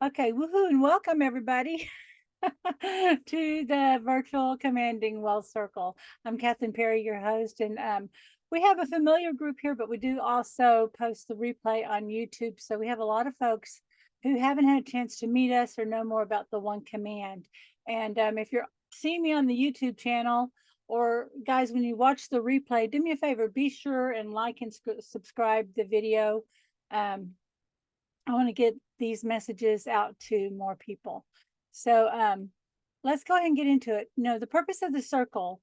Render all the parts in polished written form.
Okay, woohoo, and welcome everybody to the virtual commanding wealth circle. I'm Kathryn Perry, your host, and we have a familiar group here, but we do also post the replay on YouTube. So we have a lot of folks who haven't had a chance to meet us or know more about the one command. And if you're seeing me on the YouTube channel, or guys, when you watch the replay, do me a favor, be sure and like and subscribe the video. Um, I want to get these messages out to more people. So let's go ahead and get into it. No, the purpose of the circle,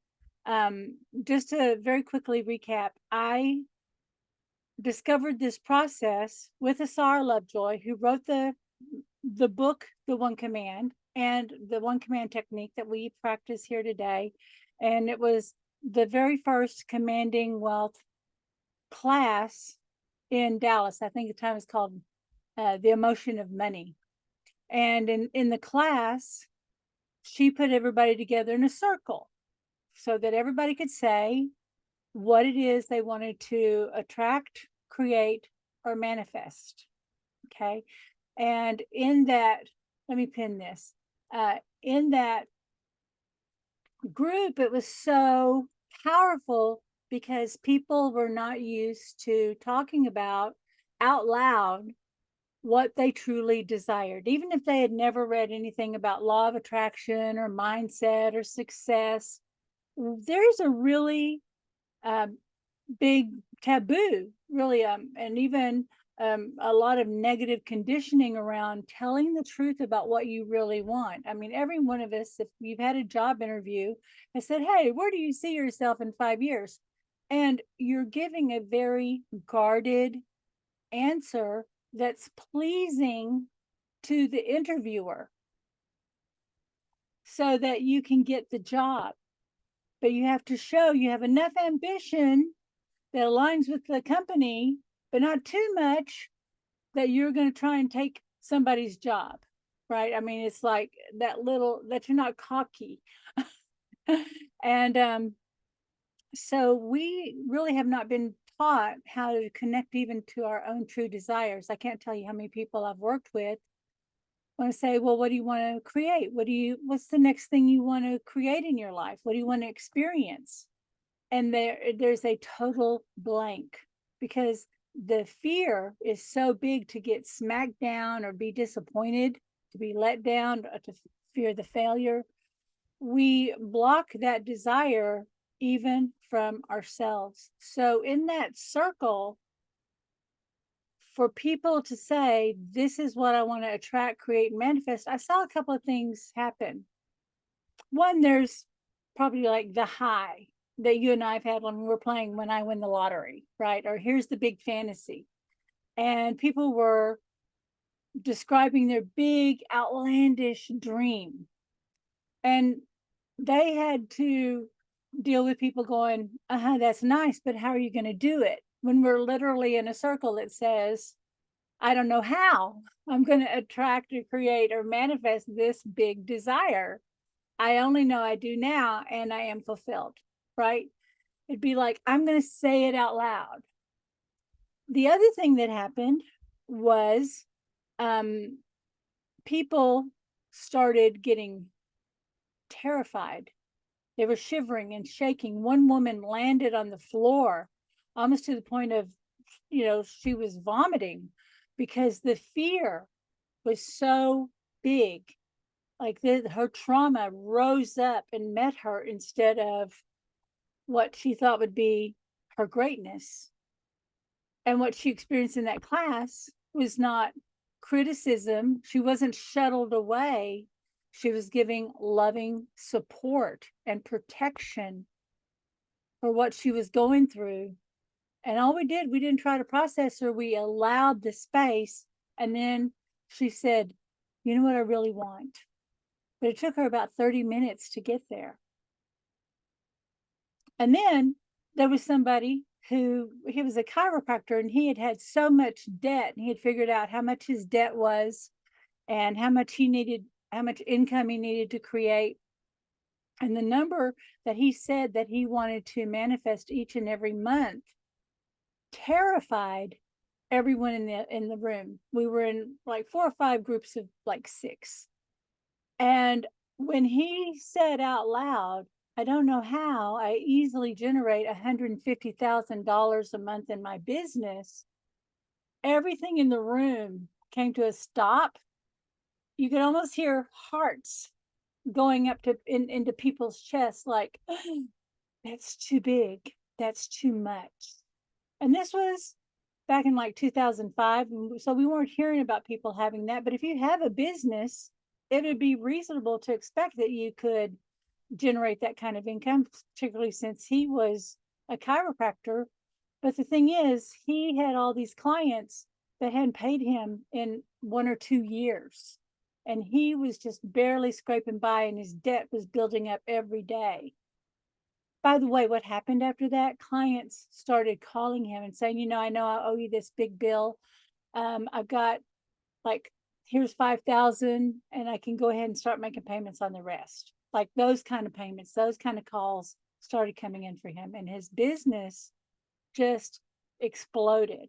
just to very quickly recap, I discovered this process with Asar Lovejoy, who wrote the book, The One Command, and the One Command technique that we practice here today. And it was the very first commanding wealth class in Dallas. I think the time is called The Emotion of Money. And in the class, she put everybody together in a circle so that everybody could say what it is they wanted to attract, create, or manifest. Okay. And in that, let me pin this. In that group, it was so powerful because people were not used to talking about out loud what they truly desired, even if they had never read anything about law of attraction or mindset or success. There's a really big taboo, really, and even a lot of negative conditioning around telling the truth about what you really want. I mean, every one of us, if you've had a job interview, has said, "Hey, where do you see yourself in 5 years?" And you're giving a very guarded answer that's pleasing to the interviewer so that you can get the job. But you have to show you have enough ambition that aligns with the company, but not too much that you're going to try and take somebody's job, right? I mean, it's like that little that you're not cocky. And so we really have not been taught how to connect even to our own true desires. I can't tell you how many people I've worked with want to say, well, what do you want to create? What's the next thing you want to create in your life? What do you want to experience? And there's a total blank because the fear is so big to get smacked down or be disappointed, to be let down, to fear the failure. We block that desire even from ourselves. So in that circle, for people to say, this is what I want to attract, create, and manifest, I saw a couple of things happen. One, there's probably like the high that you and I have had when we were playing When I Win the Lottery, right? Or here's the big fantasy. And people were describing their big, outlandish dream. And they had to deal with people going, that's nice, but how are you going to do it? When we're literally in a circle that says, I don't know how I'm going to attract or create or manifest this big desire. I only know I do now and I am fulfilled, right? It'd be like, I'm going to say it out loud. The other thing that happened was um, people started getting terrified. They were shivering and shaking. One woman landed on the floor almost to the point of, she was vomiting because the fear was so big. Like her trauma rose up and met her instead of what she thought would be her greatness. And what she experienced in that class was not criticism. She wasn't shuttled away. She was giving loving support and protection for what she was going through. And all we didn't try to process her. We allowed the space. And then she said, you know what I really want? But it took her about 30 minutes to get there. And then there was somebody he was a chiropractor and he had had so much debt and he had figured out how much his debt was and how much income he needed to create. And the number that he said that he wanted to manifest each and every month terrified everyone in the room. We were in like 4 or 5 groups of like 6. And when he said out loud, I don't know how I easily generate $150,000 a month in my business, everything in the room came to a stop. You could almost hear hearts going up to into people's chests, like, oh, that's too big, that's too much. And this was back in like 2005, so we weren't hearing about people having that. But if you have a business, it would be reasonable to expect that you could generate that kind of income, particularly since he was a chiropractor. But the thing is, he had all these clients that hadn't paid him in 1 or 2 years. And he was just barely scraping by, and his debt was building up every day. By the way, what happened after that? Clients started calling him and saying, I know I owe you this big bill. I've got like, here's 5,000 and I can go ahead and start making payments on the rest. Like those kind of payments, those kind of calls started coming in for him, and his business just exploded.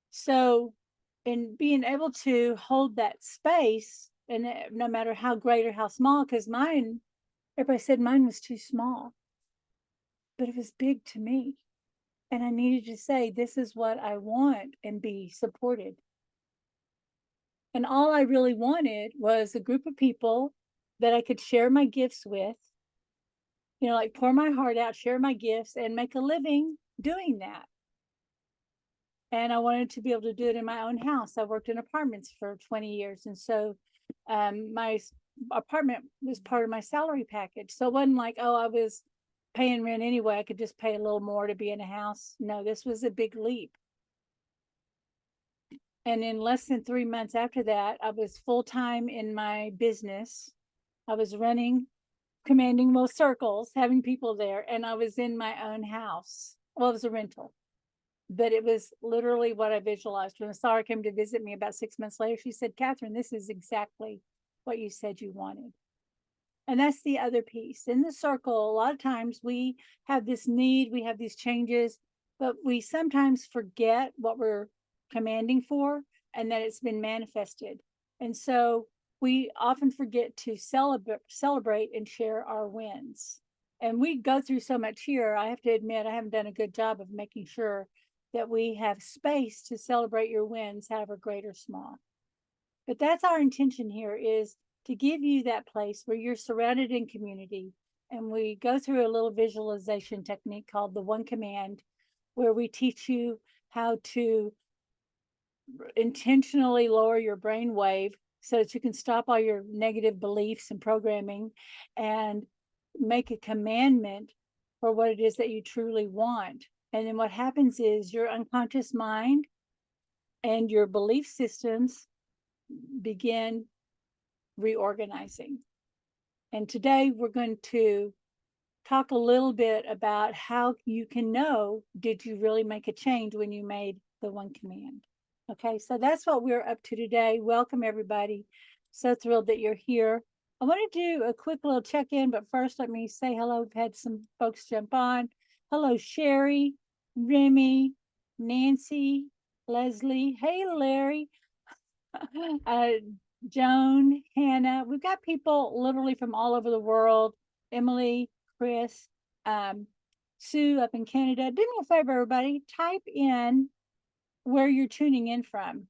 So in being able to hold that space, and no matter how great or how small, because mine, everybody said mine was too small, but it was big to me. And I needed to say, this is what I want, and be supported. And all I really wanted was a group of people that I could share my gifts with, like pour my heart out, share my gifts, and make a living doing that. And I wanted to be able to do it in my own house. I worked in apartments for 20 years. And so my apartment was part of my salary package. So it wasn't like, oh, I was paying rent anyway, I could just pay a little more to be in a house. No, this was a big leap. And in less than 3 months after that, I was full-time in my business. I was running, commanding most circles, having people there, and I was in my own house. Well, it was a rental, but it was literally what I visualized. When Sarah came to visit me about 6 months later, she said, Kathryn, this is exactly what you said you wanted. And that's the other piece. In the circle, a lot of times we have this need, we have these changes, but we sometimes forget what we're commanding for and that it's been manifested. And so we often forget to celebrate and share our wins. And we go through so much here. I have to admit, I haven't done a good job of making sure that we have space to celebrate your wins, however great or small. But that's our intention here, is to give you that place where you're surrounded in community. And we go through a little visualization technique called the One Command, where we teach you how to intentionally lower your brain wave so that you can stop all your negative beliefs and programming and make a commandment for what it is that you truly want. And then what happens is your unconscious mind and your belief systems begin reorganizing. And today we're going to talk a little bit about how you can know, did you really make a change when you made the One Command? Okay, so that's what we're up to today. Welcome, everybody. So thrilled that you're here. I want to do a quick little check-in, but first let me say hello. We've had some folks jump on. Hello, Sherry, Remy, Nancy, Leslie. Hey, Larry. Joan, Hannah. We've got people literally from all over the world. Emily, Chris, Sue up in Canada. Do me a favor, everybody. Type in where you're tuning in from.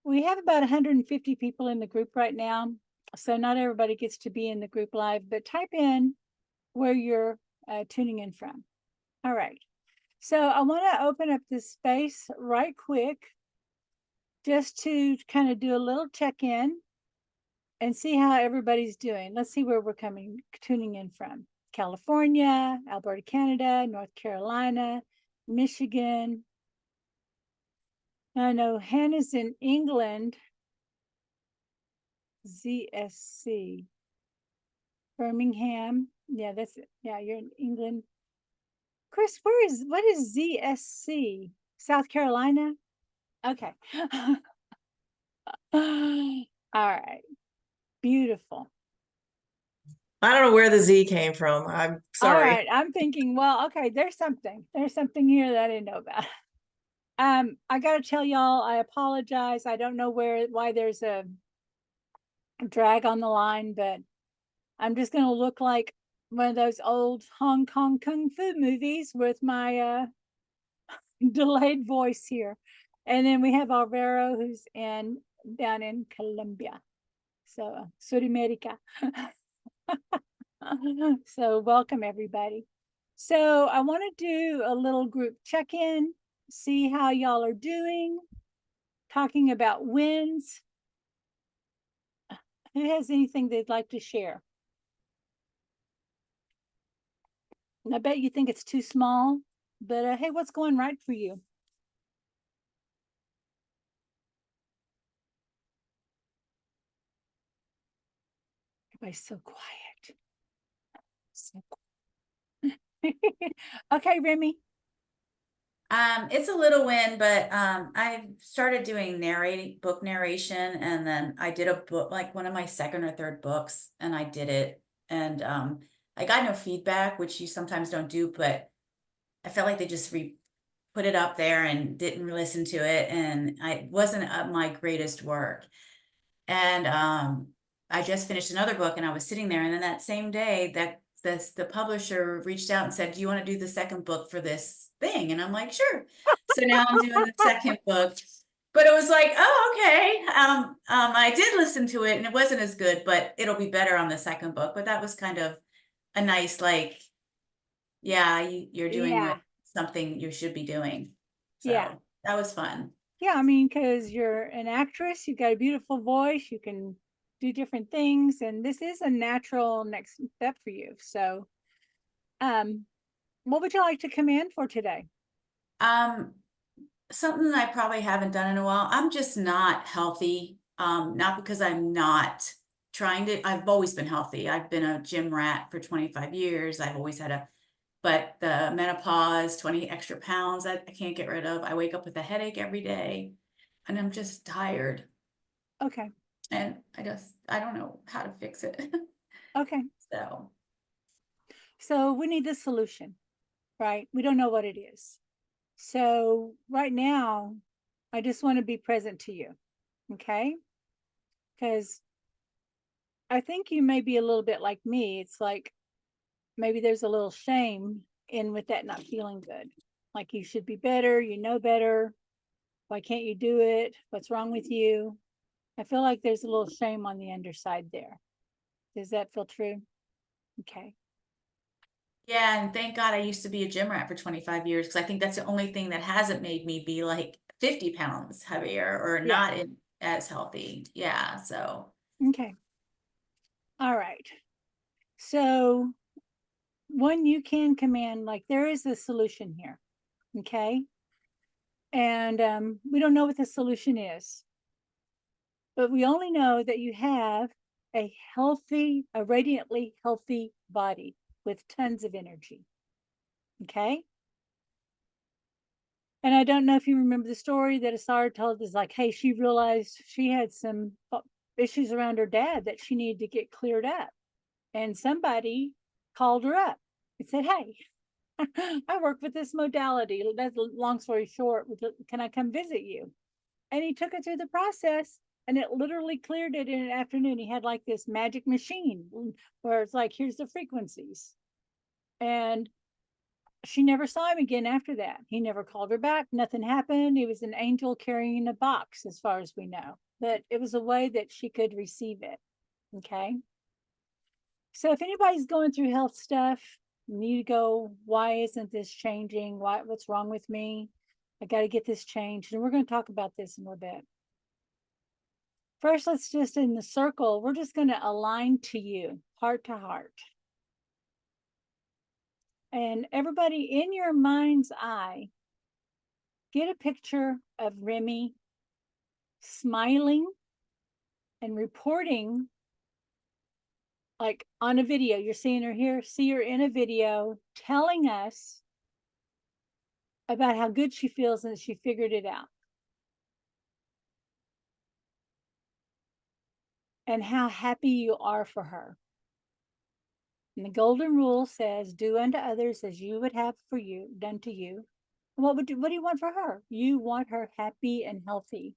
We have about 150 people in the group right now, so not everybody gets to be in the group live, but type in where you're tuning in from. All right. So I want to open up this space right quick, just to kind of do a little check-in and see how everybody's doing. Let's see where we're tuning in from. California, Alberta, Canada, North Carolina, Michigan. I know Hannah's in England. ZSC. Birmingham. Yeah, that's it. Yeah, you're in England. Chris, what is ZSC? South Carolina? Okay. All right. Beautiful. I don't know where the Z came from. I'm All sorry. right. I'm thinking, well, okay, there's something. There's something here that I didn't know about. I gotta tell y'all, I apologize. I don't know why there's a drag on the line, but I'm just gonna look like one of those old Hong Kong kung fu movies with my delayed voice here. And then we have Alvaro who's down in Colombia. So Sudamerica. So welcome everybody. So I want to do a little group check-in, see how y'all are doing, talking about wins. Who has anything they'd like to share? And I bet you think it's too small, but hey, what's going right for you? Everybody's so quiet. So quiet. Okay, Remy. It's a little win, but I started doing book narration, and then I did a book, like one of my second or third books, and I did it. And I got no feedback, which you sometimes don't do, but I felt like they just put it up there and didn't listen to it, and I wasn't my greatest work. And I just finished another book, and I was sitting there, and then that same day that the publisher reached out and said, "Do you want to do the second book for this thing?" And I'm like, "Sure." So now I'm doing the second book. But it was like, oh, okay. I did listen to it, and it wasn't as good, but it'll be better on the second book. But that was kind of a nice, like, yeah, you're doing Yeah, something you should be doing. yeah. So that was fun. Yeah, I mean, because you're an actress, you've got a beautiful voice, you can do different things, and this is a natural next step for you. So, um, what would you like to come in for today? Um, Something that I probably haven't done in a while. I'm just not healthy. Not because I'm not trying to, I've always been healthy. I've been a gym rat for 25 years. I've always had but the menopause, 20 extra pounds I can't get rid of. I wake up with a headache every day, and I'm just tired. Okay, And I don't know how to fix it. okay. So, So we need the solution, right? We don't know what it is. So right now, I just want to be present to you, okay? Because I think you may be a little bit like me. It's like maybe there's a little shame in with that not feeling good. Like you should be better, you know better. Why can't you do it? What's wrong with you? I feel like there's a little shame on the underside there. Does that feel true? Okay. yeah, and thank God I used to be a gym rat for 25 years, because I think that's the only thing that hasn't made me be like 50 pounds heavier or Yeah. as healthy. Yeah, so Okay. All right. So when you can command, like there is a solution here. Okay. And we don't know what the solution is, but we only know that you have a radiantly healthy body with tons of energy. Okay. And I don't know if you remember the story that Asara told us, like, hey, she realized she had some issues around her dad that she needed to get cleared up. And somebody called her up and said, hey, I work with this modality. That's a long story short. Can I come visit you? And he took her through the process, and it literally cleared it in an afternoon. He had like this magic machine where it's like, here's the frequencies. And she never saw him again after that. He never called her back. Nothing happened. He was an angel carrying a box, as far as we know. But it was a way that she could receive it. Okay. So if anybody's going through health stuff, you need to go, why isn't this changing? What's wrong with me? I got to get this changed. And we're going to talk about this in a little bit. First, let's just in the circle, we're just going to align to you, heart to heart. And everybody in your mind's eye, get a picture of Remy smiling and reporting, like on a video. You're seeing her here, see her in a video telling us about how good she feels and she figured it out. And how happy you are for her. And the golden rule says, do unto others as you would have for you, done to you. And what do you want for her? You want her happy and healthy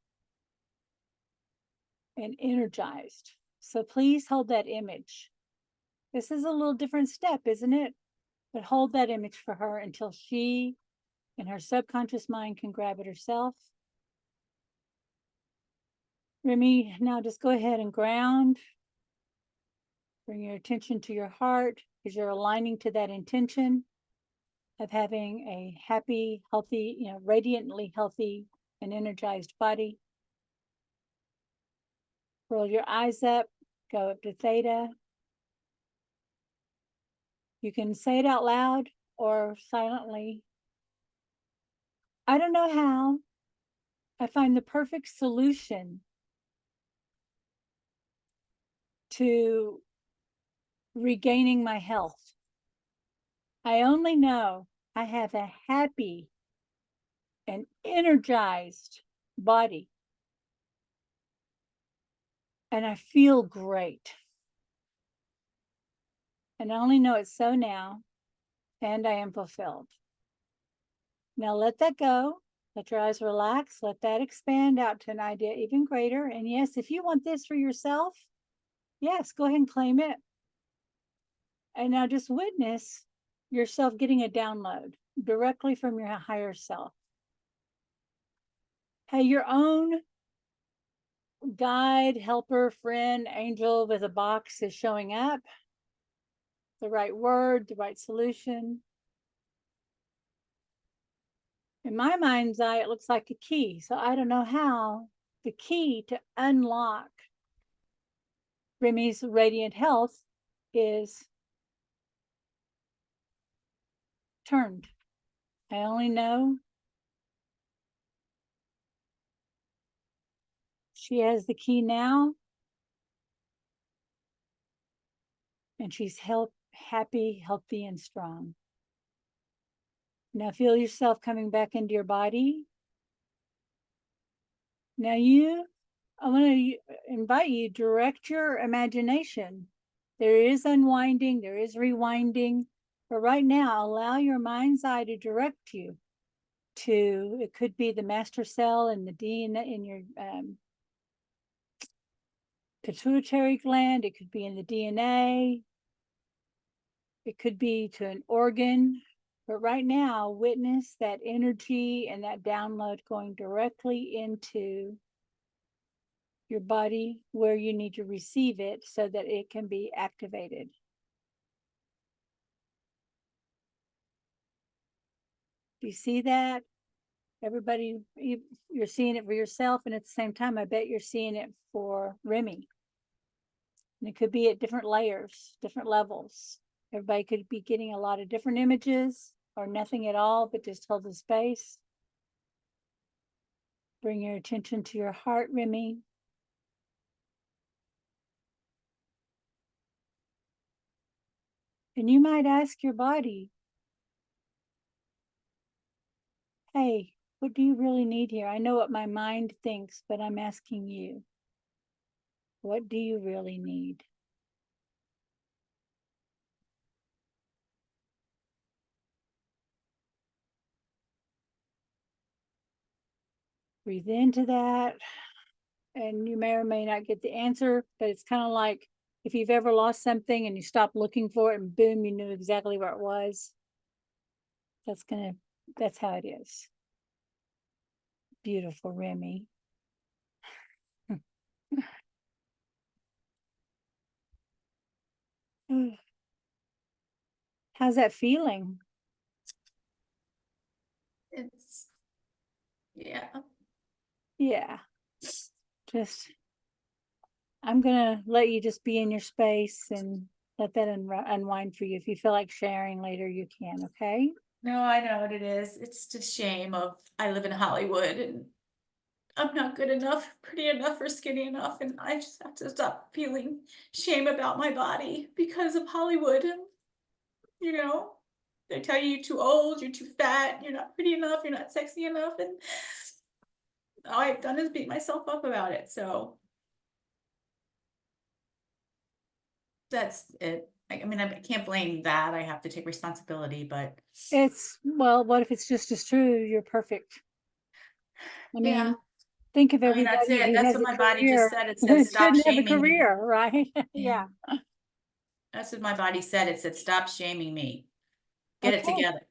and energized. So please hold that image. This is a little different step, isn't it? But hold that image for her until she, in her subconscious mind, can grab it herself. Remy, now just go ahead and ground. Bring your attention to your heart because you're aligning to that intention of having a happy, healthy, radiantly healthy and energized body. Roll your eyes up, go up to theta. You can say it out loud or silently. I don't know how. I find the perfect solution to regaining my health. I only know I have a happy and energized body. And I feel great. And I only know it's so now, and I am fulfilled. Now let that go. Let your eyes relax. Let that expand out to an idea even greater. And yes, if you want this for yourself, yes, go ahead and claim it. And now just witness yourself getting a download directly from your higher self. Hey, your own guide, helper, friend, angel with a box is showing up. The right word, the right solution. In my mind's eye, it looks like a key. So I don't know how the key to unlock Remy's radiant health is turned. I only know she has the key now, and she's happy, healthy, and strong. Now feel yourself coming back into your body. Now I want to invite you, direct your imagination. There is unwinding, there is rewinding, but right now, allow your mind's eye to direct you to, it could be the master cell in the DNA in your pituitary gland, it could be in the DNA, it could be to an organ, but right now, witness that energy and that download going directly into your body where you need to receive it so that it can be activated. Do you see that? Everybody, you're seeing it for yourself, and at the same time, I bet you're seeing it for Remy. And it could be at different layers, different levels. Everybody could be getting a lot of different images or nothing at all, but just hold the space. Bring your attention to your heart, Remy. And you might ask your body, hey, what do you really need here? I know what my mind thinks, but I'm asking you, what do you really need? Breathe into that. And you may or may not get the answer, but it's kind of like if you've ever lost something and you stop looking for it and boom, you knew exactly where it was. That's how it is. Beautiful, Remy. How's that feeling? It's, yeah. Yeah. Just, I'm going to let you just be in your space and let that unwind for you. If you feel like sharing later, you can, okay? No, I know what it is. It's just shame of, I live in Hollywood and I'm not good enough, pretty enough, or skinny enough, and I just have to stop feeling shame about my body because of Hollywood. And you know, they tell you you're too old, you're too fat, you're not pretty enough, you're not sexy enough, and all I've done is beat myself up about it. So that's it. I mean, I can't blame that. I have to take responsibility, but Well, what if it's just as true? You're perfect. I yeah, mean, think of I mean, that's everybody it. who That's has what a my body just career said. It said, that stop shouldn't have a shaming me. career, right? Yeah. Yeah. That's what my body said. It said, stop shaming me. Get it Okay. together.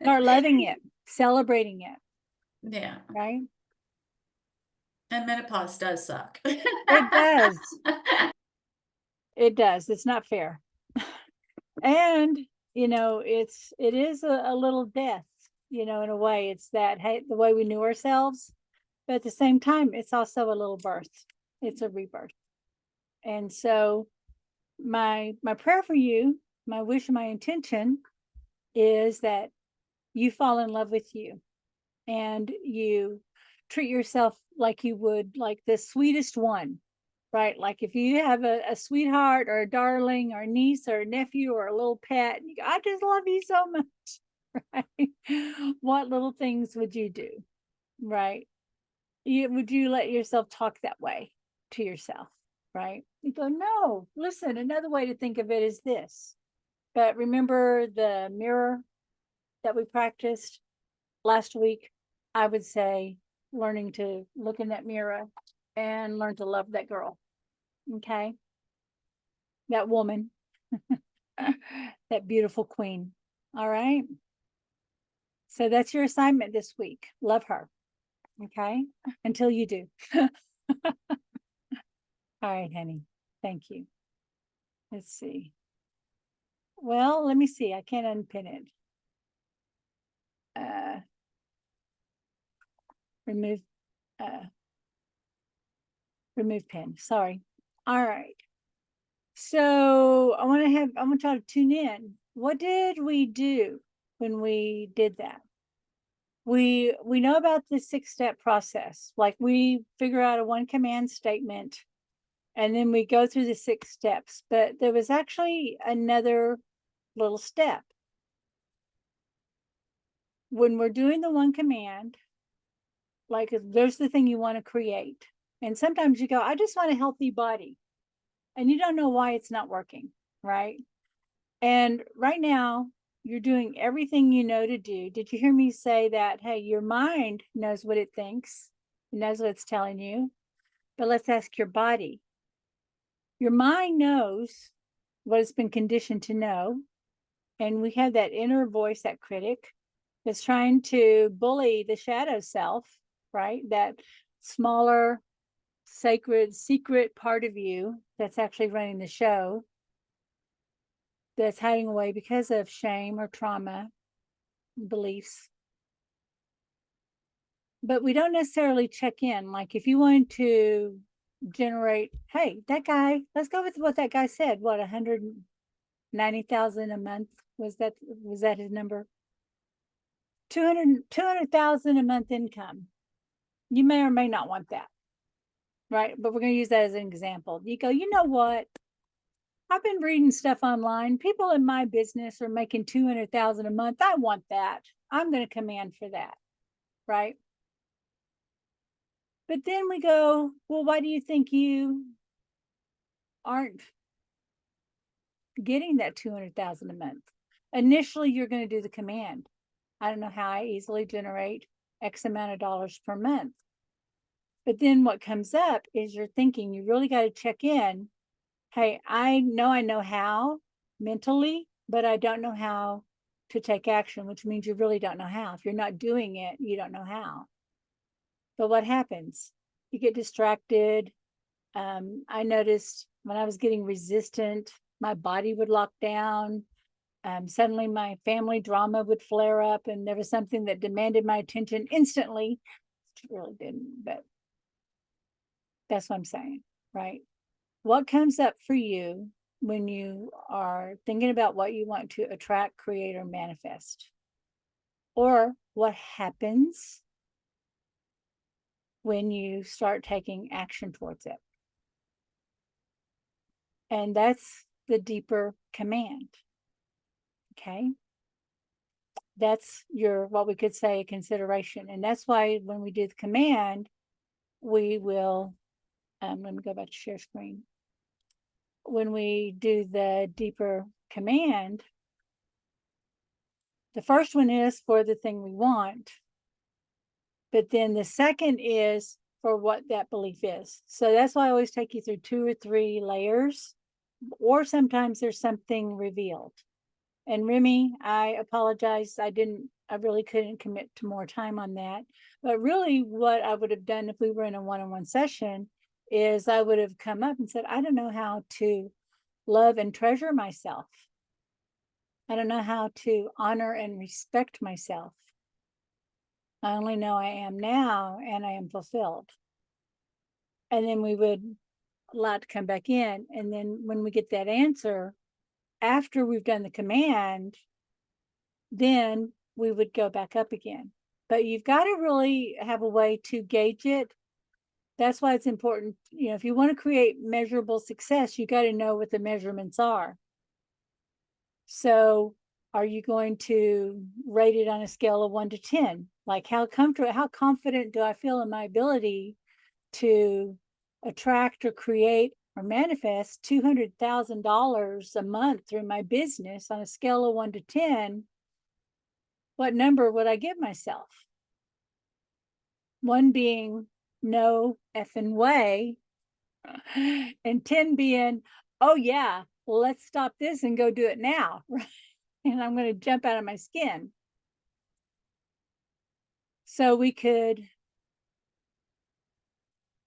Start loving it, celebrating it, Yeah. right? And menopause does suck. It does. It does. It's not fair. And, it is a little death, in a way. It's that, hey, the way we knew ourselves, but at the same time, it's also a little birth. It's a rebirth. And so my prayer for you, my wish and my intention is that you fall in love with you and you treat yourself like you would like the sweetest one, right? Like if you have a sweetheart or a darling or a niece or a nephew or a little pet, you go, I just love you so much, right? What little things would you do, right? Would you let yourself talk that way to yourself, right? You go, no, listen, another way to think of it is this. But remember the mirror that we practiced last week? I would say learning to look in that mirror and learn to love that girl. Okay. That woman, that beautiful queen. All right. So that's your assignment this week. Love her. Okay. Until you do. All right, honey. Thank you. Let's see. Well, let me see. I can't unpin it. Remove remove pin. Sorry. All right. So I want y'all to tune in. What did we do when we did that? We know about the 6-step process. Like we figure out a one command statement and then we go through the 6 steps, but there was actually another little step. When we're doing the one command, like there's the thing you want to create. And sometimes you go, I just want a healthy body. And you don't know why it's not working, right? And right now, you're doing everything you know to do. Did you hear me say that? Hey, your mind knows what it thinks, it knows what it's telling you. But let's ask your body. Your mind knows what it's been conditioned to know. And we have that inner voice, that critic, that's trying to bully the shadow self, right? That smaller, sacred, secret part of you that's actually running the show, that's hiding away because of shame or trauma beliefs. But we don't necessarily check in. Like if you want to generate, hey, that guy, let's go with what that guy said. What, 190,000 a month? Was that his number? 200,000 a month income. You may or may not want that, right? But we're going to use that as an example. You go, you know what? I've been reading stuff online. People in my business are making 200,000 a month. I want that. I'm going to command for that, right? But then we go, well, why do you think you aren't getting that 200,000 a month? Initially, you're going to do the command. I don't know how I easily generate X amount of dollars per month. But then what comes up is you're thinking, you really got to check in. Hey, I know how mentally, but I don't know how to take action, which means you really don't know how. If you're not doing it, you don't know how. But what happens? You get distracted. I noticed when I was getting resistant, my body would lock down. Suddenly my family drama would flare up and there was something that demanded my attention instantly. It really didn't, but that's what I'm saying, right? What comes up for you when you are thinking about what you want to attract, create, or manifest? Or what happens when you start taking action towards it? And that's the deeper command. Okay. That's your, what we could say, consideration. And that's why when we do the command, we will, let me go back to share screen. when we do the deeper command, the first one is for the thing we want, but then the second is for what that belief is. So that's why I always take you through 2 or 3 layers, or sometimes there's something revealed. And Remy, I apologize. I really couldn't commit to more time on that. But really, what I would have done if we were in a one-on-one session is I would have come up and said, I don't know how to love and treasure myself. I don't know how to honor and respect myself. I only know I am now and I am fulfilled. And then we would allow it to come back in. And then when we get that answer, after we've done the command, then we would go back up again. But you've got to really have a way to gauge it. That's why it's important. If you want to create measurable success, you got to know what the measurements are. So are you going to rate it on a scale of 1 to 10? Like how confident do I feel in my ability to attract or create or manifest $200,000 a month through my business on a scale of 1 to 10? What number would I give myself? 1 being no effing way, and 10 being, oh yeah, let's stop this and go do it now. And I'm going to jump out of my skin. So we could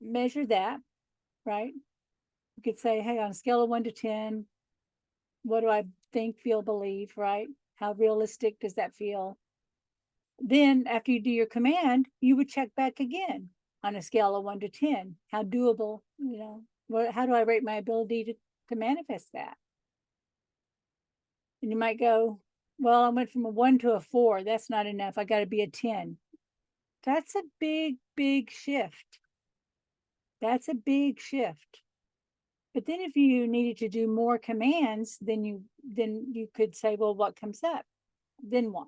measure that, right? We could say, hey, on a scale of 1 to 10, what do I think, feel, believe, right? How realistic does that feel? Then after you do your command, you would check back again on a scale of 1 to 10. How doable, how do I rate my ability to manifest that? And you might go, well, I went from a 1 to a 4. That's not enough. I got to be a 10. That's a big, big shift. That's a big shift. But then if you needed to do more commands, then you could say, well, what comes up? Then what?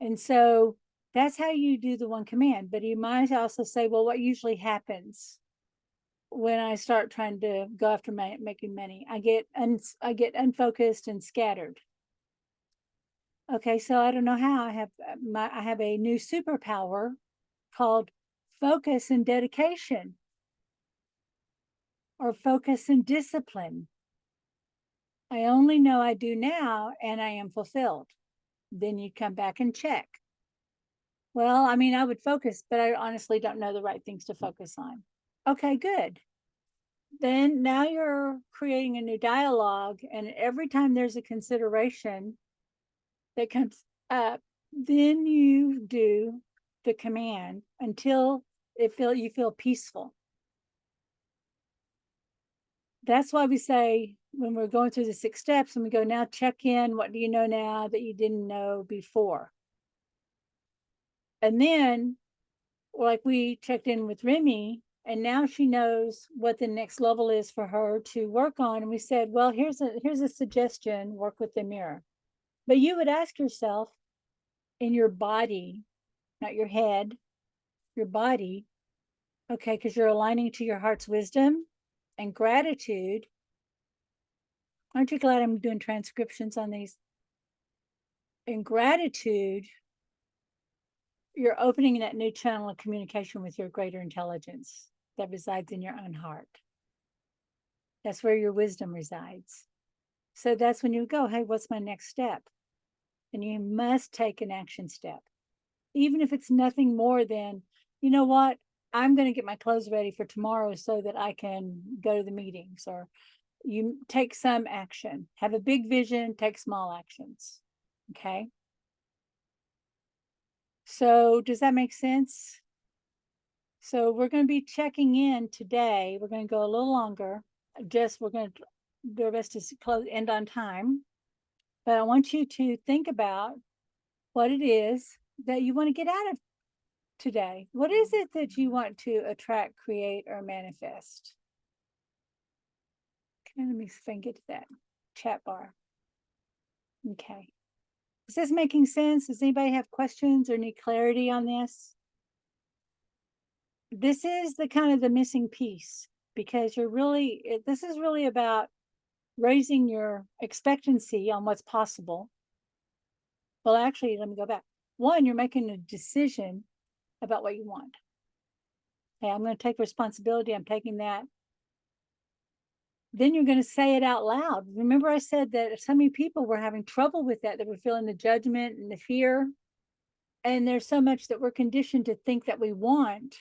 And so that's how you do the 1 command. But you might also say, well, what usually happens when I start trying to go after making money? I get unfocused and scattered. Okay, so I don't know how. I have a new superpower called focus and dedication, or focus and discipline. I only know I do now and I am fulfilled. Then you come back and check. Well, I mean, I would focus, but I honestly don't know the right things to focus on. Okay, good. Then now you're creating a new dialogue, and every time there's a consideration that comes up, then you do the command until you feel peaceful. That's why we say when we're going through the 6 steps and we go, now check in, what do you know now that you didn't know before? And then, like we checked in with Remy, and now she knows what the next level is for her to work on. And we said, well, here's a suggestion, work with the mirror. But you would ask yourself in your body, not your head, your body, okay, because you're aligning to your heart's wisdom and gratitude. Aren't you glad I'm doing transcriptions on these? In gratitude, you're opening that new channel of communication with your greater intelligence that resides in your own heart. That's where your wisdom resides. So that's when you go, hey, what's my next step? And you must take an action step. Even if it's nothing more than, you know what, I'm going to get my clothes ready for tomorrow so that I can go to the meetings. Or you take some action. Have a big vision, take small actions. Okay? So does that make sense? So we're going to be checking in today. We're going to go a little longer. We're going to do our best to end on time. But I want you to think about what it is that you want to get out of today. What is it that you want to attract, create, or manifest? Okay, let me see if I can get to that chat bar. Okay. Is this making sense? Does anybody have questions or need clarity on this? This is the kind of the missing piece. because this is really about raising your expectancy on what's possible. Well, actually, let me go back. One, you're making a decision about what you want. Hey, I'm going to take responsibility. I'm taking that. Then you're going to say it out loud. Remember, I said that so many people were having trouble with that. They were feeling the judgment and the fear. And there's so much that we're conditioned to think that we want.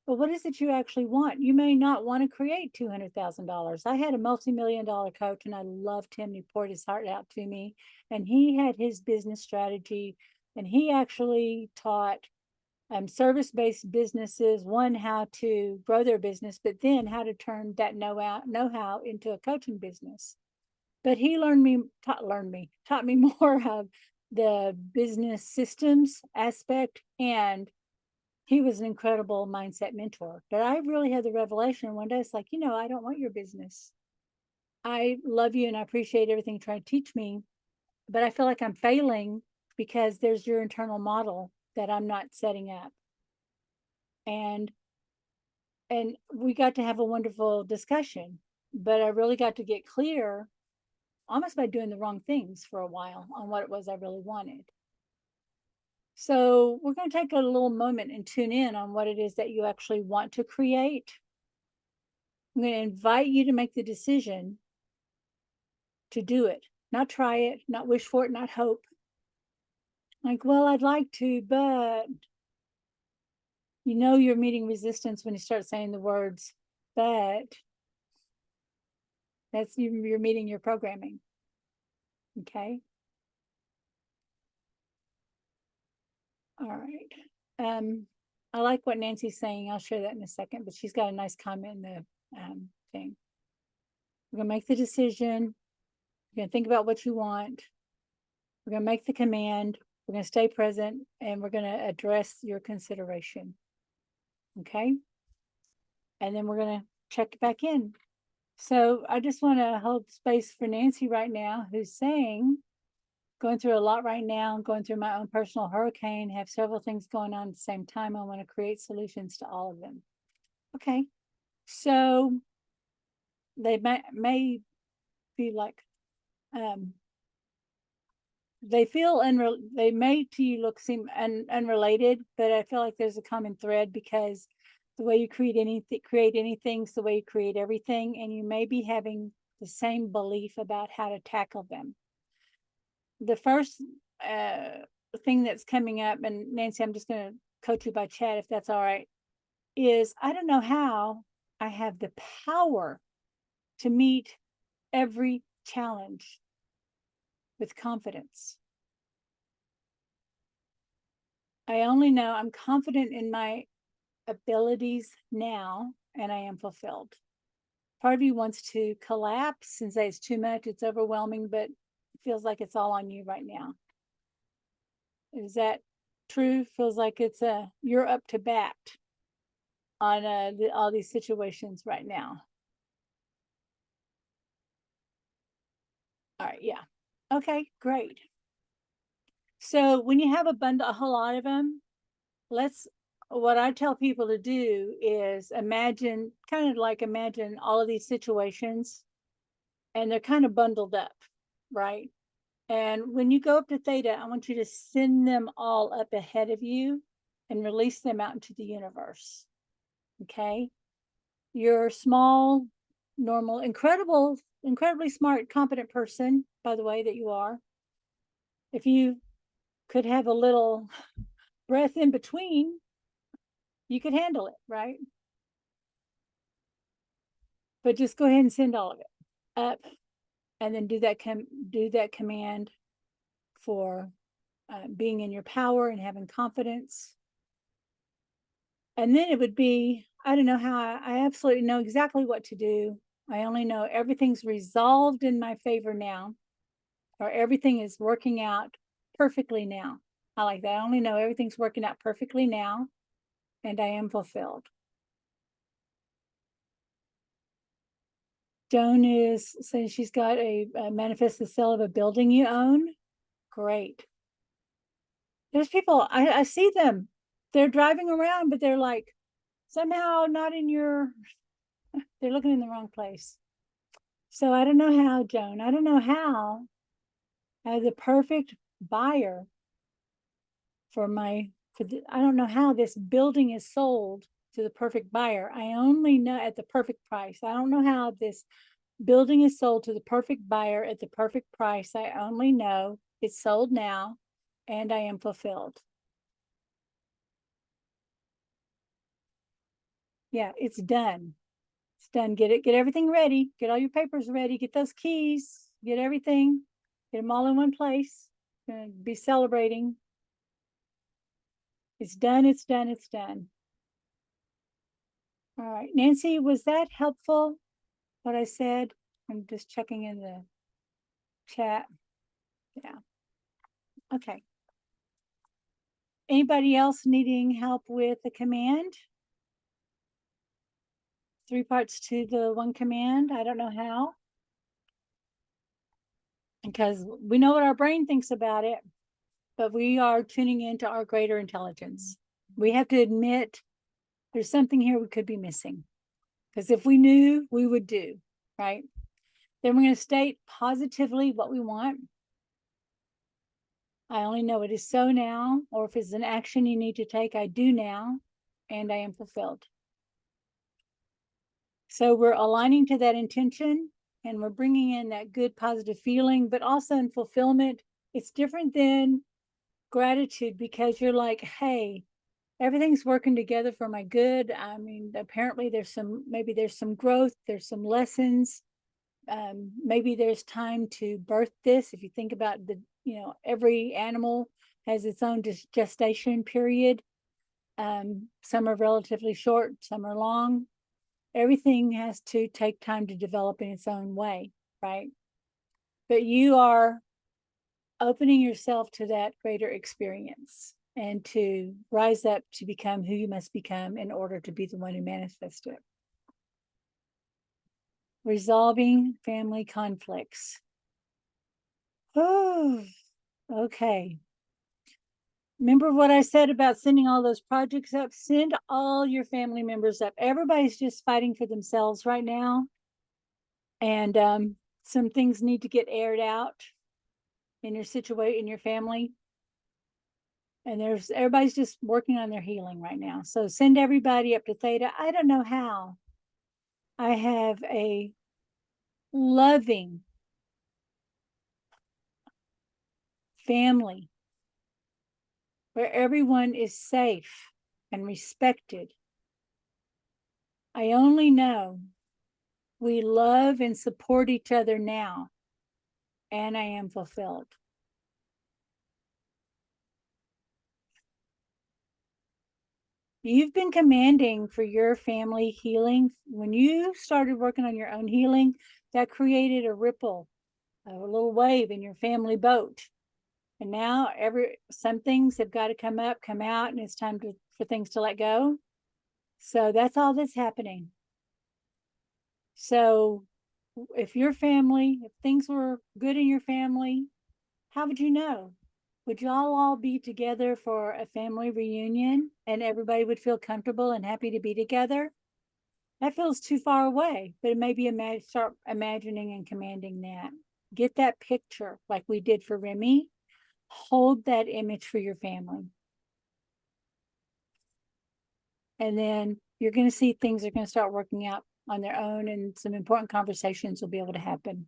But what is it you actually want? You may not want to create $200,000. I had a multi-million-dollar coach, and I loved him. He poured his heart out to me, and he had his business strategy, and he actually taught service-based businesses, one, how to grow their business, but then how to turn that know-how into a coaching business. But he taught me more of the business systems aspect, and he was an incredible mindset mentor. But I really had the revelation one day. It's like, I don't want your business. I love you and I appreciate everything you try to teach me, but I feel like I'm failing because there's your internal model that I'm not setting up. And we got to have a wonderful discussion, but I really got to get clear almost by doing the wrong things for a while on what it was I really wanted. So we're going to take a little moment and tune in on what it is that you actually want to create. I'm going to invite you to make the decision to do it, not try it, not wish for it, not hope. Like, well, I'd like to, but you're meeting resistance when you start saying the words, but. That's you're meeting your programming. Okay. All right. I like what Nancy's saying. I'll share that in a second, but she's got a nice comment in the thing. We're going to make the decision. We're going to think about what you want. We're going to make the command. We're going to stay present, and we're going to address your consideration. Okay. And then we're going to check back in. So I just want to hold space for Nancy right now, who's saying, going through a lot right now, going through my own personal hurricane, have several things going on at the same time. I want to create solutions to all of them. Okay. So they may be like, they may to you seem unrelated, but I feel like there's a common thread, because the way you create anything is the way you create everything, and you may be having the same belief about how to tackle them. The first thing that's coming up, and Nancy, I'm just going to coach you by chat if that's all right, is I don't know how I have the power to meet every challenge with confidence. I only know I'm confident in my abilities now, and I am fulfilled. Part of you wants to collapse and say it's too much, it's overwhelming, but it feels like it's all on you right now. Is that true? Feels like it's you're up to bat on all these situations right now. All right, yeah. Okay, great. So when you have a whole lot of them, what I tell people to do is imagine all of these situations, and they're kind of bundled up, right? And when you go up to theta, I want you to send them all up ahead of you and release them out into the universe. Okay? You're a small, normal, incredibly smart, competent person, by the way, that you are. If you could have a little breath in between, you could handle it, right? But just go ahead and send all of it up, and then do that command for being in your power and having confidence. And then it would be, I don't know how, I absolutely know exactly what to do. I only know everything's resolved in my favor now, or everything is working out perfectly now. I like that. I only know everything's working out perfectly now, and I am fulfilled. Joan is saying she's got a manifest the sale of a building you own. Great. There's people, I see them. They're driving around, but they're like somehow not in your They're looking in the wrong place. So I don't know how, Joan. I don't know how, as a perfect buyer I don't know how this building is sold to the perfect buyer. I only know at the perfect price. I don't know how this building is sold to the perfect buyer at the perfect price. I only know it's sold now and I am fulfilled. Yeah, it's done. It's done. Get everything ready. Get all your papers ready. Get those keys. Get everything. Get them all in one place. Gonna be celebrating. It's done. It's done. It's done. All right, Nancy, was that helpful? What I said? I'm just checking in the chat. Yeah. Okay. Anybody else needing help with the command? 3 parts to the one command. I don't know how. Because we know what our brain thinks about it, but we are tuning into our greater intelligence. We have to admit there's something here we could be missing. Because if we knew, we would do, right? Then we're going to state positively what we want. I only know it is so now, or if it's an action you need to take, I do now, and I am fulfilled. So we're aligning to that intention and we're bringing in that good positive feeling, but also in fulfillment. It's different than gratitude because you're like, hey, everything's working together for my good. I mean, apparently maybe there's some growth, there's some lessons. Maybe there's time to birth this. If you think about every animal has its own gestation period. Some are relatively short, some are long. Everything has to take time to develop in its own way, right? But you are opening yourself to that greater experience and to rise up to become who you must become in order to be the one who manifests it. Resolving family conflicts. Oh, okay. Remember what I said about sending all those projects up? Send all your family members up. Everybody's just fighting for themselves right now. And some things need to get aired out in your situation, in your family. And everybody's just working on their healing right now. So send everybody up to Theta. I don't know how. I have a loving family where everyone is safe and respected. I only know we love and support each other now, and I am fulfilled. You've been commanding for your family healing. When you started working on your own healing, that created a ripple, a little wave in your family boat. And now some things have got to come up, come out, and it's time for things to let go. So that's all that's happening. So if things were good in your family, how would you know? Would y'all all be together for a family reunion and everybody would feel comfortable and happy to be together? That feels too far away, but it may be start imagining and commanding that. Get that picture like we did for Remy. Hold that image for your family. And then you're going to see things are going to start working out on their own and some important conversations will be able to happen.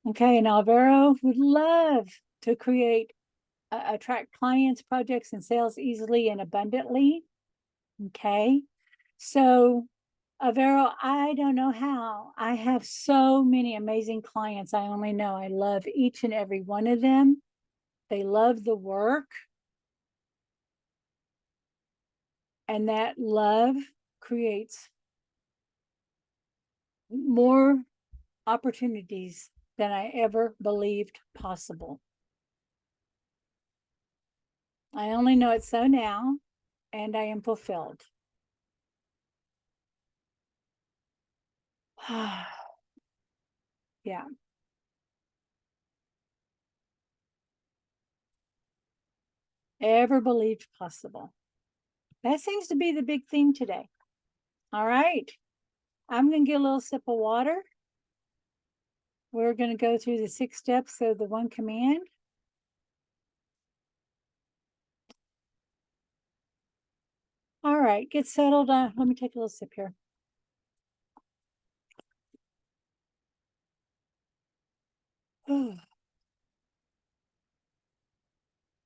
Okay, and Alvaro would love to attract clients, projects, and sales easily and abundantly. Okay, so Alvaro, I don't know how. I have so many amazing clients. I only know I love each and every one of them. They love the work. And that love creates more opportunities than I ever believed possible. I only know it so now, and I am fulfilled. Yeah. Ever believed possible. That seems to be the big theme today. All right. I'm going to get a little sip of water. We're going to go through the 6 steps of the one command. All right, get settled. Let me take a little sip here.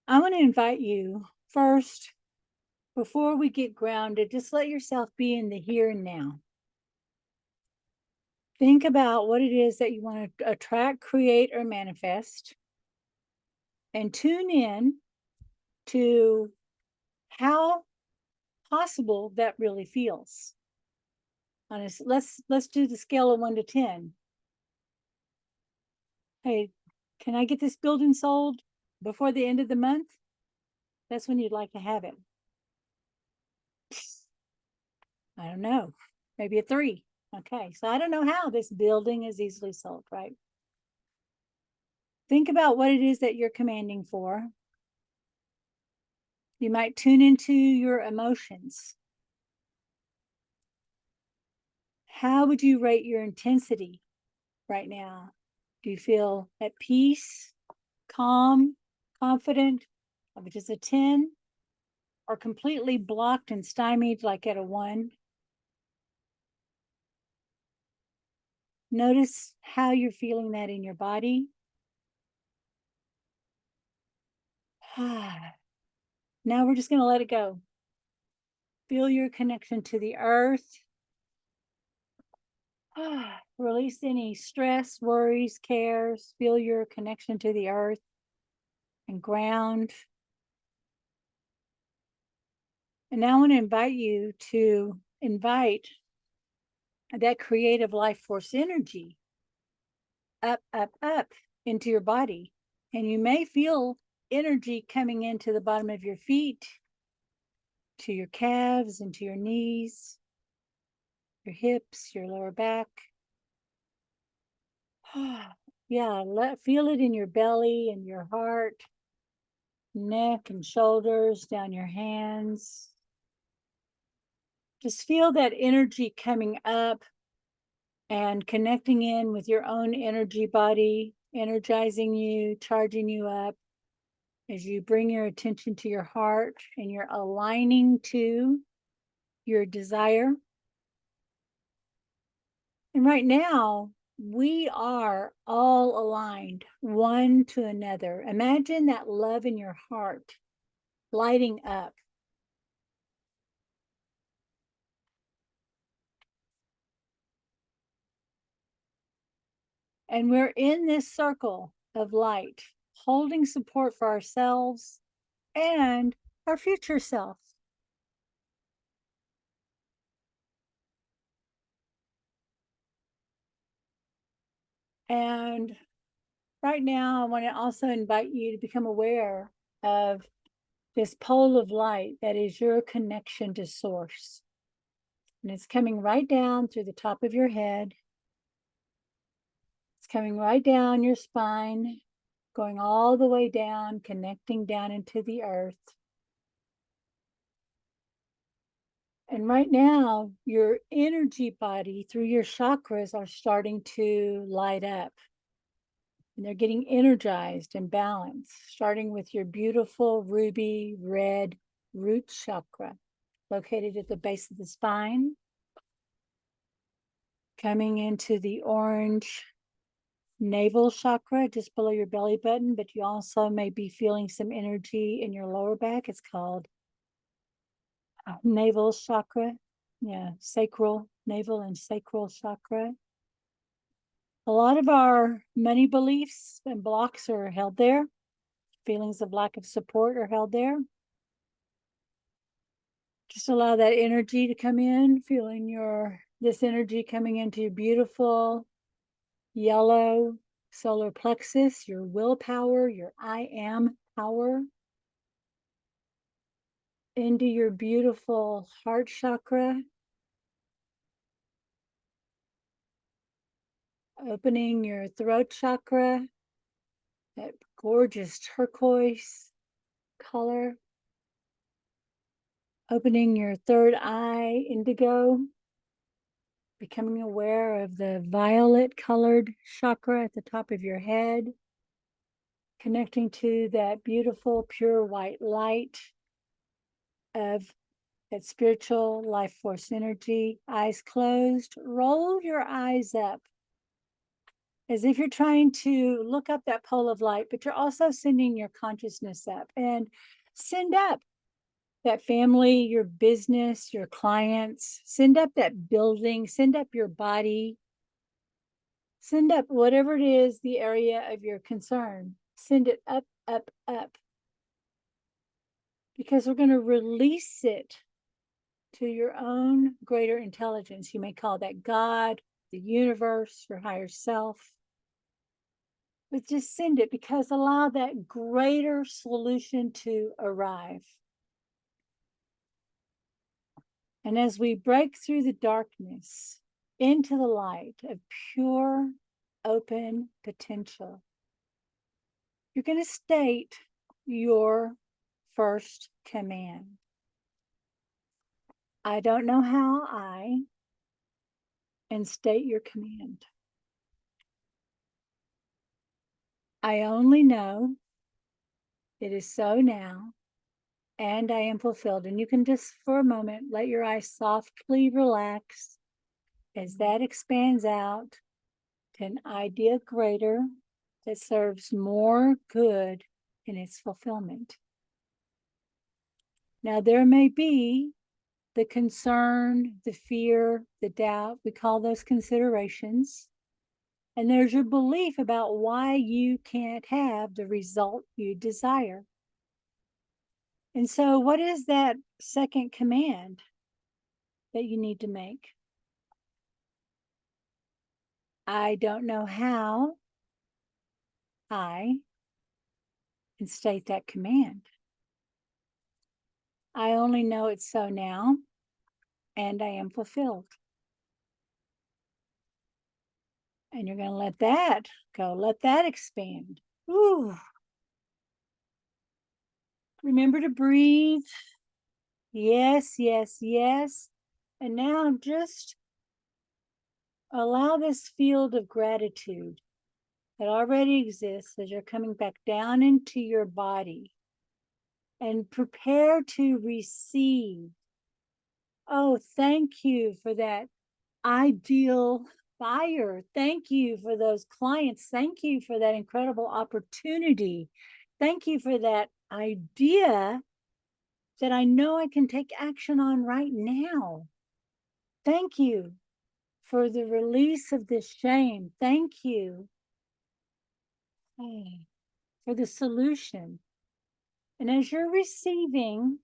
I want to invite you first, before we get grounded, just let yourself be in the here and now. Think about what it is that you want to attract, create, or manifest, and tune in to how possible that really feels. Let's do the scale of 1 to 10. Hey, can I get this building sold before the end of the month? That's when you'd like to have it. I don't know, maybe a 3. Okay, so I don't know how this building is easily sold, right? Think about what it is that you're commanding for. You might tune into your emotions. How would you rate your intensity right now? Do you feel at peace, calm, confident, which is a 10, or completely blocked and stymied like at a 1? Notice how you're feeling that in your body. Now we're just going to let it go. Feel your connection to the earth. Release any stress, worries, cares. Feel your connection to the earth and ground. And now I want to invite you to invite that creative life force energy up, up, up into your body. And you may feel energy coming into the bottom of your feet, to your calves, and to your knees, your hips, your lower back. Yeah, feel it in your belly and your heart, neck and shoulders, down your hands. Just feel that energy coming up and connecting in with your own energy body, energizing you, charging you up as you bring your attention to your heart and you're aligning to your desire. And right now, we are all aligned one to another. Imagine that love in your heart lighting up. And we're in this circle of light, holding support for ourselves and our future self. And right now, I want to also invite you to become aware of this pole of light that is your connection to source. And it's coming right down through the top of your head. It's coming right down your spine, going all the way down, connecting down into the earth. And right now, your energy body through your chakras are starting to light up. And they're getting energized and balanced, starting with your beautiful ruby red root chakra, located at the base of the spine, coming into the orange navel chakra just below your belly button, but you also may be feeling some energy in your lower back. It's called navel chakra. Yeah, sacral, navel and sacral chakra. A lot of our money beliefs and blocks are held there. Feelings of lack of support are held there. Just allow that energy to come in, feeling this energy coming into your beautiful yellow solar plexus, your willpower, your I am power, into your beautiful heart chakra, opening your throat chakra, that gorgeous turquoise color, opening your third eye, indigo, Becoming aware of the violet colored chakra at the top of your head, connecting to that beautiful, pure white light of that spiritual life force energy. Eyes closed, roll your eyes up as if you're trying to look up that pole of light, but you're also sending your consciousness up, and send up that family, your business, your clients, send up that building, send up your body, send up whatever it is, the area of your concern, send it up, up, up, because we're going to release it to your own greater intelligence. You may call that God, the universe, your higher self. But just send it, because allow that greater solution to arrive. And as we break through the darkness into the light of pure, open potential, you're going to state your first command. I don't know how and state your command. I only know it is so now, and I am fulfilled. And you can just for a moment let your eyes softly relax as that expands out to an idea greater that serves more good in its fulfillment. Now, there may be the concern, the fear, the doubt. We call those considerations. And there's your belief about why you can't have the result you desire. And so, what is that second command that you need to make? I don't know how I can state that command. I only know it's so now, and I am fulfilled. And you're going to let that go. Let that expand. Ooh. Remember to breathe. Yes, yes, yes. And now just allow this field of gratitude that already exists as you're coming back down into your body, and prepare to receive. Oh, thank you for that ideal buyer. Thank you for those clients. Thank you for that incredible opportunity. Thank you for that idea that I know I can take action on right now. Thank you for the release of this shame. Thank you for the solution. And as you're receiving,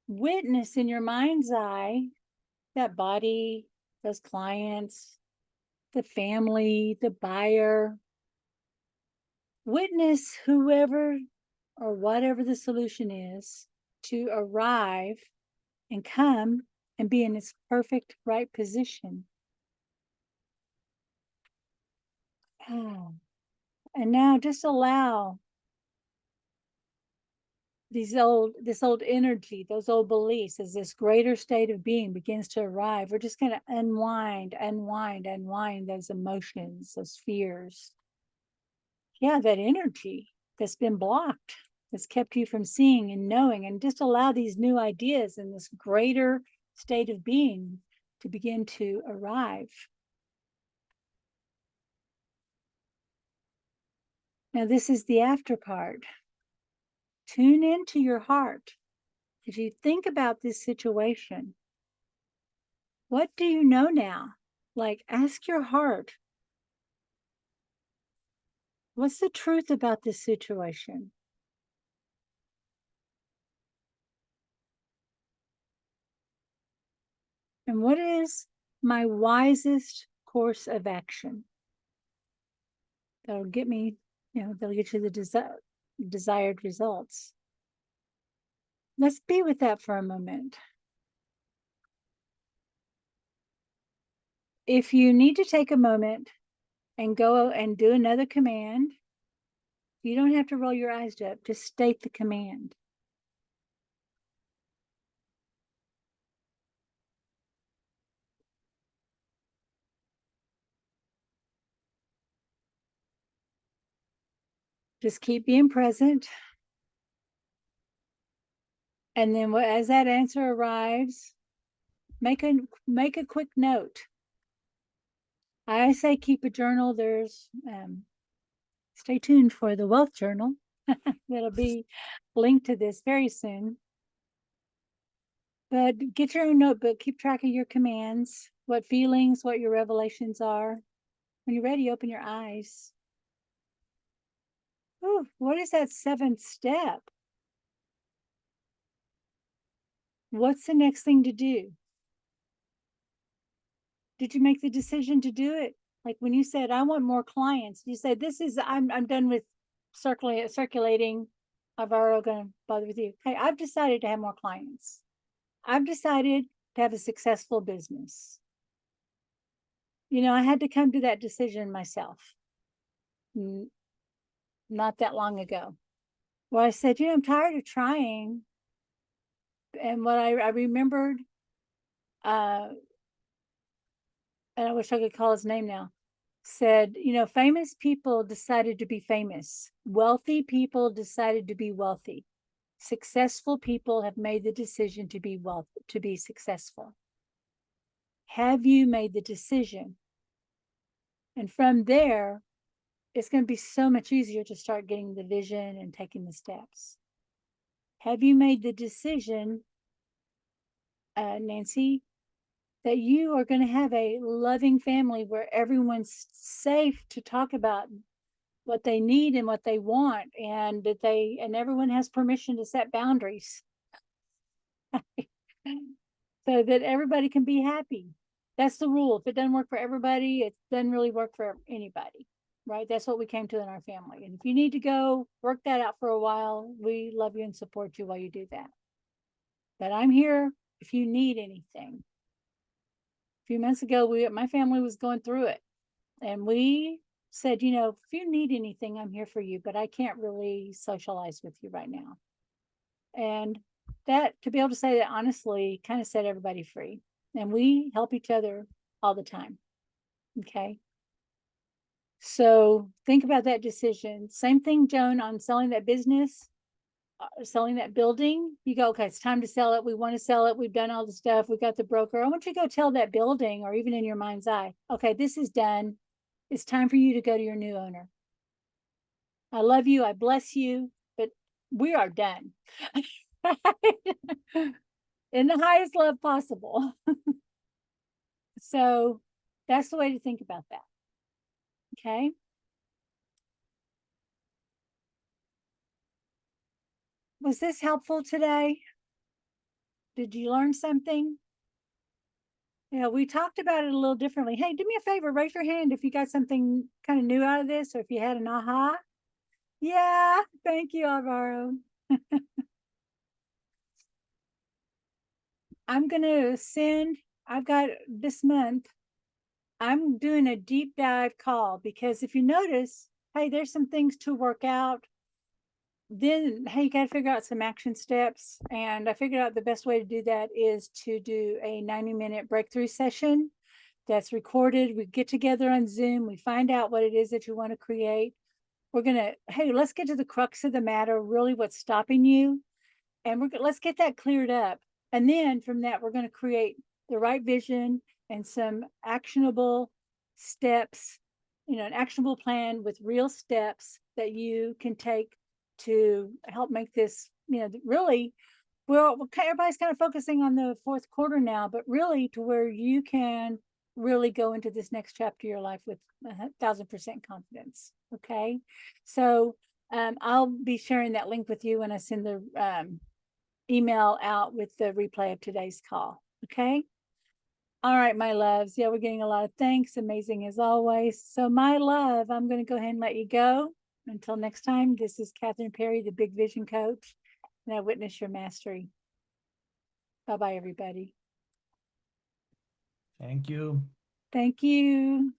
witness in your mind's eye that body, those clients, the family, the buyer. Witness whoever or whatever the solution is to arrive and come and be in its perfect right position. Oh. And now just allow this old energy, those old beliefs, as this greater state of being begins to arrive. We're just going to unwind those emotions, those fears. Yeah, that energy that's been blocked, that's kept you from seeing and knowing, and just allow these new ideas and this greater state of being to begin to arrive. Now, this is the after part. Tune into your heart. As you think about this situation, what do you know now? Like, ask your heart, what's the truth about this situation? And what is my wisest course of action that'll get me, that'll get you the desired results? Let's be with that for a moment. If you need to take a moment and go and do another command, you don't have to roll your eyes up. Just state the command. Just keep being present. And then as that answer arrives, make a quick note. I say keep a journal. There's stay tuned for the wealth journal. That'll be linked to this very soon. But get your own notebook, keep track of your commands, what feelings, what your revelations are. When you're ready, open your eyes. Ooh, what is that 7th step? What's the next thing to do? Did you make the decision to do it? Like when you said, I want more clients, you said, this is, I'm done with circulating. I'm already going to bother with you. Hey, I've decided to have more clients. I've decided to have a successful business. You know, I had to come to that decision myself not that long ago. Well, I said, you know, I'm tired of trying. And what I remembered, and I wish I could call his name now, said, you know, famous people decided to be famous. Wealthy people decided to be wealthy. Successful people have made the decision to be successful. Have you made the decision? And from there, it's going to be so much easier to start getting the vision and taking the steps. Have you made the decision, Nancy, that you are going to have a loving family where everyone's safe to talk about what they need and what they want, and that everyone has permission to set boundaries so that everybody can be happy? That's the rule. If it doesn't work for everybody, it doesn't really work for anybody, right? That's what we came to in our family. And if you need to go work that out for a while, we love you and support you while you do that. But I'm here if you need anything. A few months ago, my family was going through it, and we said, you know, if you need anything, I'm here for you, but I can't really socialize with you right now. And that, to be able to say that honestly, kind of set everybody free. And we help each other all the time. Okay. So think about that decision. Same thing, Joan, on selling that business, selling that building. You go, okay, it's time to sell it. We want to sell it. We've done all the stuff. We got the broker. I want you to go tell that building, or even in your mind's eye, okay, this is done. It's time for you to go to your new owner. I love you. I bless you, but we are done. In the highest love possible. So that's the way to think about that. Okay. Was this helpful today? Did you learn something? Yeah, we talked about it a little differently. Hey, do me a favor, raise your hand if you got something kind of new out of this, or if you had an aha. Yeah, thank you, Alvaro. I'm gonna I've got this month, I'm doing a deep dive call, because if you notice, hey, there's some things to work out. Then, hey, you got to figure out some action steps. And I figured out the best way to do that is to do a 90-minute breakthrough session that's recorded. We get together on Zoom. We find out what it is that you want to create. We're going to, hey, let's get to the crux of the matter, really what's stopping you. And let's get that cleared up. And then from that, we're going to create the right vision and some actionable steps, you know, an actionable plan with real steps that you can take to help make this, you know, really, well, everybody's kind of focusing on the fourth quarter now, but really to where you can really go into this next chapter of your life with 1,000% confidence. Okay. So I'll be sharing that link with you when I send the email out with the replay of today's call. Okay. All right, my loves. Yeah, we're getting a lot of thanks. Amazing as always. So my love, I'm going to go ahead and let you go. Until next time, this is Kathryn Perry, the Big Vision Coach, and I witness your mastery. Bye-bye, everybody. Thank you. Thank you.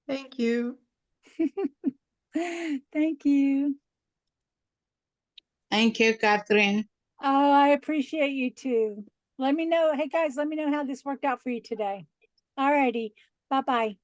Thank you. Thank you. Thank you, Kathryn. Oh, I appreciate you too. Let me know. Hey, guys, let me know how this worked out for you today. All righty. Bye-bye.